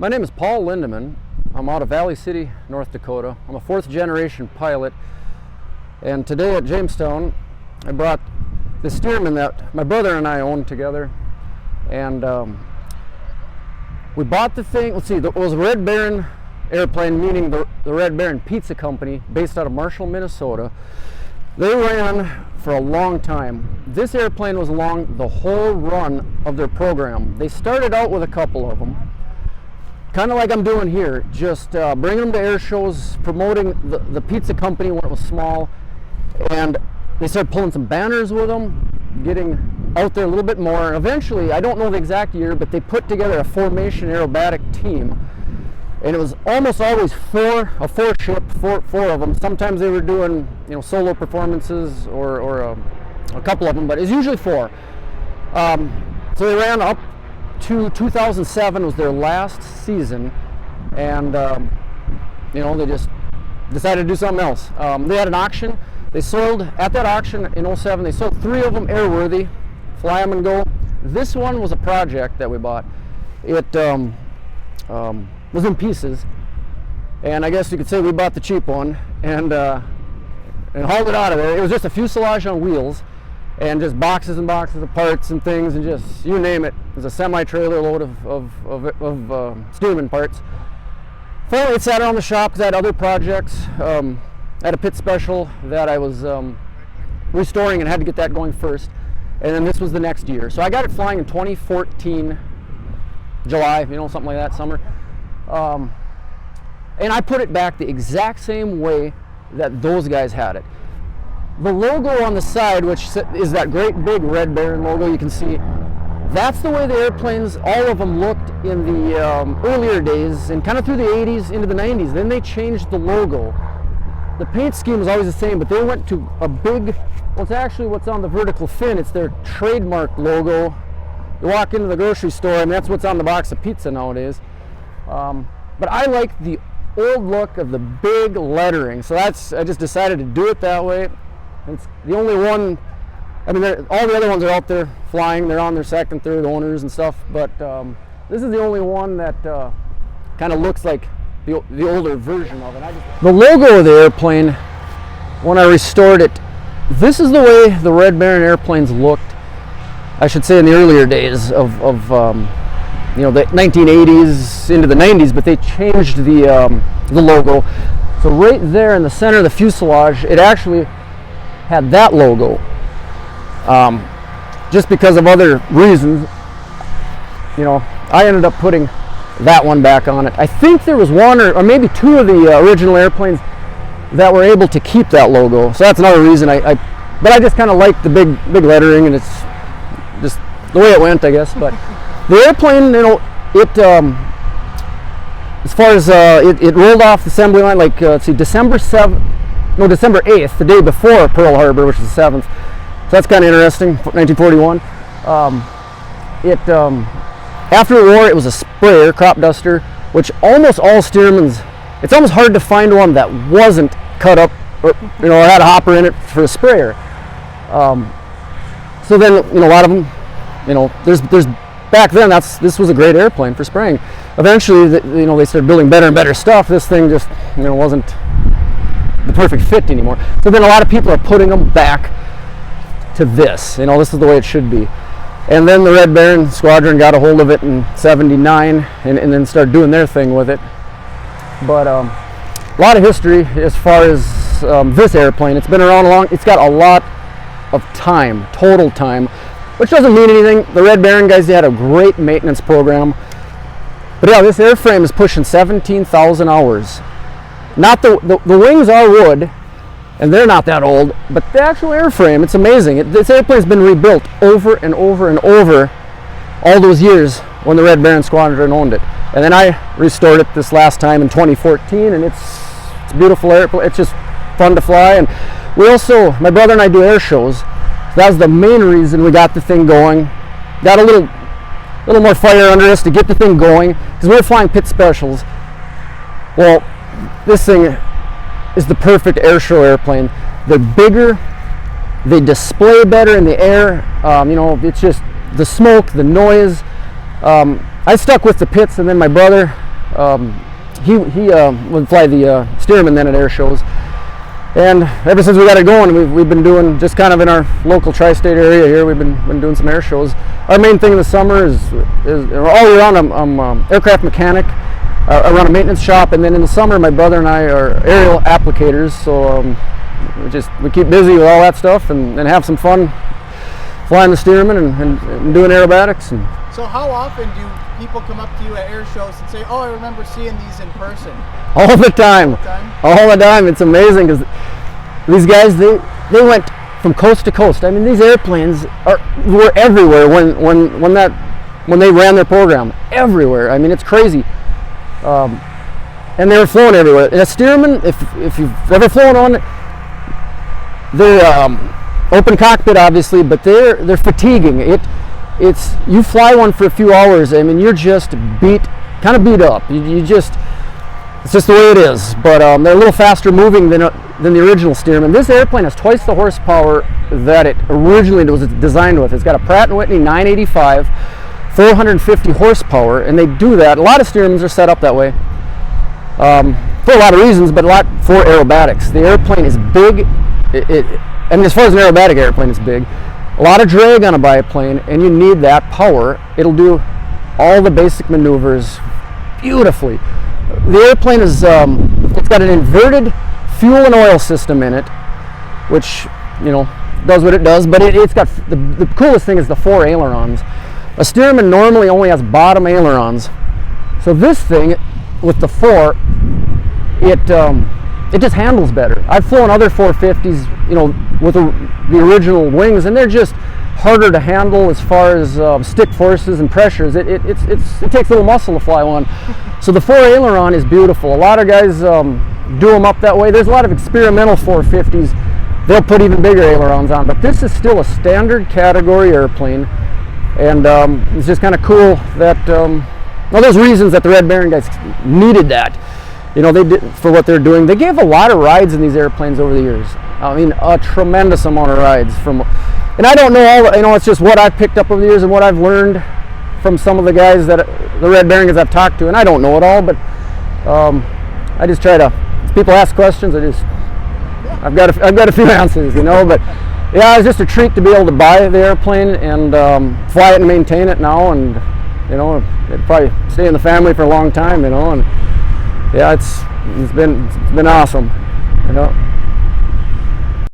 My name is Paul Lindemann. I'm out of Valley City, North Dakota. I'm a fourth generation pilot, and today at Jamestown I brought the Stearman that my brother and I owned together, and we bought the thing. Let's see, it was a Red Baron airplane, meaning the Red Baron Pizza Company, based out of Marshall, Minnesota. They ran for a long time. This airplane was along the whole run of their program. They started out with a couple of them, kind of like I'm doing here, just bringing them to air shows, promoting the pizza company when it was small, and they started pulling some banners with them, getting out there a little bit more. And eventually, I don't know the exact year, but they put together a formation aerobatic team, and it was almost always four of them. Sometimes they were doing solo performances or a couple of them, but it's usually four. So they ran up to 2007 was their last season, and they just decided to do something else. They had an auction. They sold at that auction in 2007. They sold 3 of them airworthy, fly them and go. This one was a project that we bought. It was in pieces, and I guess you could say we bought the cheap one and hauled it out of there. It was just a fuselage on wheels, and just boxes and boxes of parts and things, and just you name it. It was a semi-trailer load of Stearman parts. Finally, it sat around the shop because I had other projects. I had a pit special that I was restoring and had to get that going first, and then this was the next year. So I got it flying in 2014, July, something like that, summer. And I put it back the exact same way that those guys had it. The logo on the side, which is that great big Red Baron logo you can see, that's the way the airplanes, all of them, looked in the earlier days and kind of through the 80s into the 90s. Then they changed the logo. The paint scheme was always the same, but they went to a big, it's actually what's on the vertical fin. It's their trademark logo. You walk into the grocery store and that's what's on the box of pizza nowadays. But I like the old look of the big lettering, so I just decided to do it that way. It's the only one. I mean, all the other ones are out there flying. They're on their second, third owners and stuff, but this is the only one that kind of looks like the older version of it. The logo of the airplane, when I restored it, this is the way the Red Baron airplanes looked, I should say, in the earlier days of the 1980s into the 90s, but they changed the logo. So right there in the center of the fuselage, it actually had that logo. Just because of other reasons, I ended up putting that one back on it. I think there was one or maybe 2 of the original airplanes that were able to keep that logo. So that's another reason but I just kind of like the big lettering, and it's just the way it went, I guess. But the airplane, as far as it rolled off the assembly line, like December 8th, the day before Pearl Harbor, which is the 7th. So that's kind of interesting. 1941. After the war, it was a sprayer, crop duster, which almost all Stearmans, it's almost hard to find one that wasn't cut up or had a hopper in it for a sprayer. So then a lot of them, there's back then this was a great airplane for spraying. Eventually, they started building better and better stuff. This thing just wasn't the perfect fit anymore. So then a lot of people are putting them back to this. This is the way it should be. And then the Red Baron Squadron got a hold of it in '79 and then started doing their thing with it. But a lot of history as far as this airplane. It's been around long. It's got a lot of time, total time, which doesn't mean anything. The Red Baron guys, they had a great maintenance program. But yeah, this airframe is pushing 17,000 hours. Not the wings are wood, and they're not that old, but the actual airframe, it's amazing. This airplane's been rebuilt over and over and over all those years when the Red Baron Squadron owned it. And then I restored it this last time in 2014, and it's a beautiful airplane. It's just fun to fly. And we also, my brother and I do air shows. So that was the main reason we got the thing going. Got a little more fire under us to get the thing going, because we were flying pit specials. Well, this thing is the perfect air show airplane. They're bigger, they display better in the air. It's just the smoke, the noise. I stuck with the pits, and then my brother he would fly the Stearman then at air shows. And ever since we got it going, we've been doing just kind of in our local tri-state area here. We've been doing some air shows. Our main thing in the summer is all year round. I'm aircraft mechanic. I run a maintenance shop, and then in the summer, my brother and I are aerial applicators. So we keep busy with all that stuff and have some fun flying the Stearman and doing aerobatics. And so how often do people come up to you at air shows and say, "Oh, I remember seeing these in person"? All the time. All the time. It's amazing because these guys, they went from coast to coast. I mean, these airplanes were everywhere when they ran their program. Everywhere. I mean, it's crazy. And they were flown everywhere. And a Stearman, if you've ever flown on, they're open cockpit, obviously, but they're fatiguing. It's you fly one for a few hours. I mean, you're just kind of beat up. It's just the way it is. But they're a little faster moving than the original Stearman. This airplane has twice the horsepower that it originally was designed with. It's got a Pratt & Whitney 985, 450 horsepower, and they do that. A lot of Stearmans are set up that way for a lot of reasons, but a lot for aerobatics. The airplane is big. I mean, as far as an aerobatic airplane, it's big. A lot of drag on a biplane, and you need that power. It'll do all the basic maneuvers beautifully. The airplane is, it's got an inverted fuel and oil system in it, which, does what it does, but it's got, the coolest thing is the 4 ailerons. A Stearman normally only has bottom ailerons. So this thing, with the 4, it just handles better. I've flown other 450s, with the original wings, and they're just harder to handle as far as stick forces and pressures. It takes a little muscle to fly one. So the 4 aileron is beautiful. A lot of guys do them up that way. There's a lot of experimental 450s. They'll put even bigger ailerons on, but this is still a standard category airplane, and it's just kind of cool that there's reasons that the Red Baron guys needed that. They did for what they're doing. They gave a lot of rides in these airplanes over the years. I mean, a tremendous amount of rides and I don't know all. It's just what I've picked up over the years and what I've learned from some of the guys that the Red Baron guys I've talked to, and I don't know it all, but I just try to. If people ask questions, I've got a few answers, But yeah, it's just a treat to be able to buy the airplane and fly it and maintain it now, and it'd probably stay in the family for a long time, and yeah, it's been awesome,